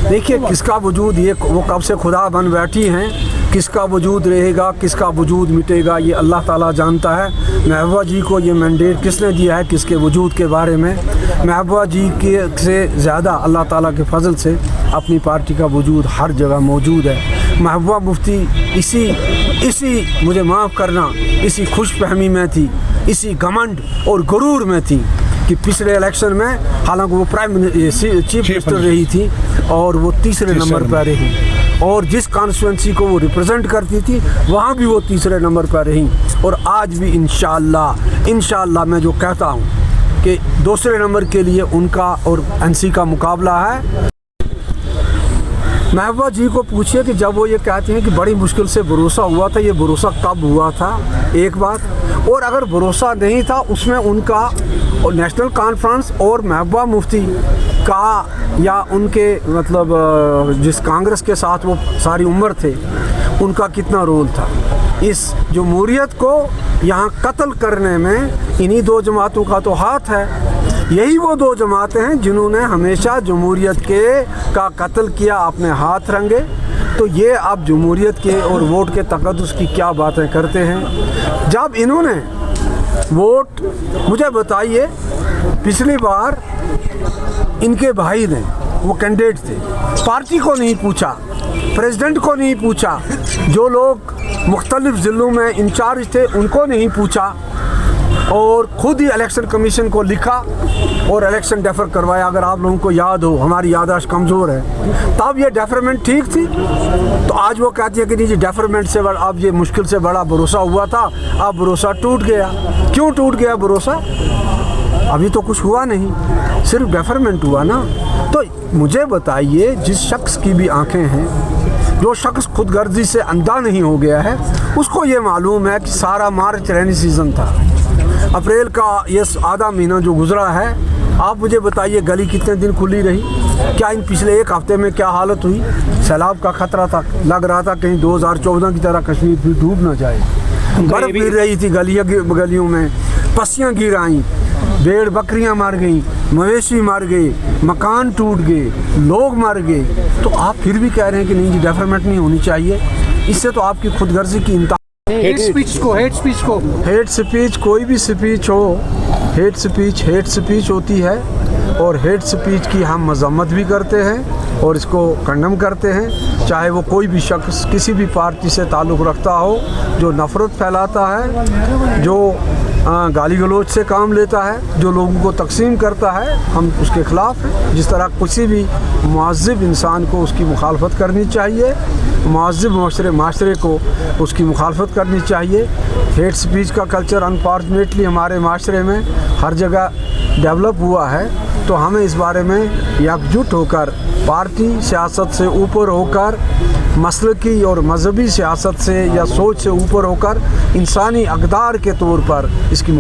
देखिए किसका वजूद, ये वो कब से खुदा बन बैठी हैं, किसका वजूद रहेगा किसका वजूद मिटेगा ये अल्लाह ताला जानता है। महबूबा जी को ये मैंडेट किसने दिया है किसके वजूद के बारे में, महबूबा जी के से ज़्यादा अल्लाह ताला के फजल से अपनी पार्टी का वजूद हर जगह मौजूद है। महबूबा मुफ्ती इसी मुझे माफ़ करना, इसी खुशफहमी में थी, इसी घमंड और गुरूर में थी कि पिछले इलेक्शन में हालांकि वो चीफ मिनिस्टर रही थी और वो तीसरे नंबर पर रही, और जिस कॉन्स्टिट्यूंसी को वो रिप्रेजेंट करती थी वहाँ भी वो तीसरे नंबर पर रही, और आज भी इंशाअल्लाह मैं जो कहता हूँ कि दूसरे नंबर के लिए उनका और एनसी का मुकाबला है। महबूबा जी को पूछिए कि जब वो ये कहते हैं कि बड़ी मुश्किल से भरोसा हुआ था, ये भरोसा कब हुआ था, एक बात, और अगर भरोसा नहीं था उसमें उनका और नेशनल कॉन्फ्रेंस और महबूबा मुफ्ती का या उनके मतलब जिस कांग्रेस के साथ वो सारी उम्र थे उनका कितना रोल था इस जमहूरियत को यहाँ कत्ल करने में। इन्हीं दो जमातों का तो हाथ है, यही वो दो जमातें हैं जिन्होंने हमेशा जमहूरियत का कत्ल किया, अपने हाथ रंगे। तो ये आप जमहूरियत के और वोट के तकद्दुस की क्या बातें करते हैं। जब इन्होंने वोट, मुझे बताइए पिछली बार इनके भाई ने, वो कैंडिडेट थे, पार्टी को नहीं पूछा, प्रेसिडेंट को नहीं पूछा, जो लोग मुख्तलिफ ज़िलों में इंचार्ज थे उनको नहीं पूछा, और ख़ुद ही इलेक्शन कमीशन को लिखा और इलेक्शन डेफर करवाया। अगर आप लोगों को याद हो, हमारी याददाश्त कमज़ोर है, तब ये डेफरमेंट ठीक थी, तो आज वो कहती है कि नहीं जी डेफरमेंट से अब ये मुश्किल से बड़ा भरोसा हुआ था, अब भरोसा टूट गया। क्यों टूट गया भरोसा? अभी तो कुछ हुआ नहीं, सिर्फ डेफरमेंट हुआ ना। तो मुझे बताइए, जिस शख्स की भी आंखें हैं, जो शख्स खुदगर्जी से अंधा नहीं हो गया है, उसको ये मालूम है कि सारा मार्च रेनी सीज़न था। अप्रैल का ये आधा महीना जो गुजरा है, आप मुझे बताइए गली कितने दिन खुली रही? क्या इन पिछले एक हफ्ते में क्या हालत हुई? सैलाब का खतरा था, लग रहा था कहीं 2014 की तरह कश्मीर भी डूब ना जाए। बर्फ गिर रही थी गलियों में, पस्सियाँ गिर आईं, भेड़ बकरियां मर गईं, मवेशी मर गए, मकान टूट गए, लोग मर गए, तो आप फिर भी कह रहे हैं कि नहीं जी डेफरमेंट नहीं होनी चाहिए। इससे तो आपकी खुदगर्जी की इंतहा। हेट स्पीच कोई भी स्पीच हो, हेट स्पीच होती है, और हेट स्पीच की हम मजम्मत भी करते हैं और इसको कंडम करते हैं, चाहे वो कोई भी शख्स किसी भी पार्टी से ताल्लुक़ रखता हो, जो नफ़रत फैलाता है, जो गाली गलौज से काम लेता है, जो लोगों को तकसीम करता है, हम उसके ख़िलाफ़ हैं। जिस तरह किसी भी मुअज़्ज़िब इंसान को उसकी मुखालफत करनी चाहिए, मुअज़्ज़िब माशरे को उसकी मुखालफत करनी चाहिए। हेट स्पीच का कल्चर अनफॉर्चुनेटली हमारे माशरे में हर जगह डेवलप हुआ है, तो हमें इस बारे में एकजुट होकर, पार्टी सियासत से ऊपर होकर, मसलकी और मजहबी सियासत से या सोच से ऊपर होकर, इंसानी अक़दार के तौर पर इसकी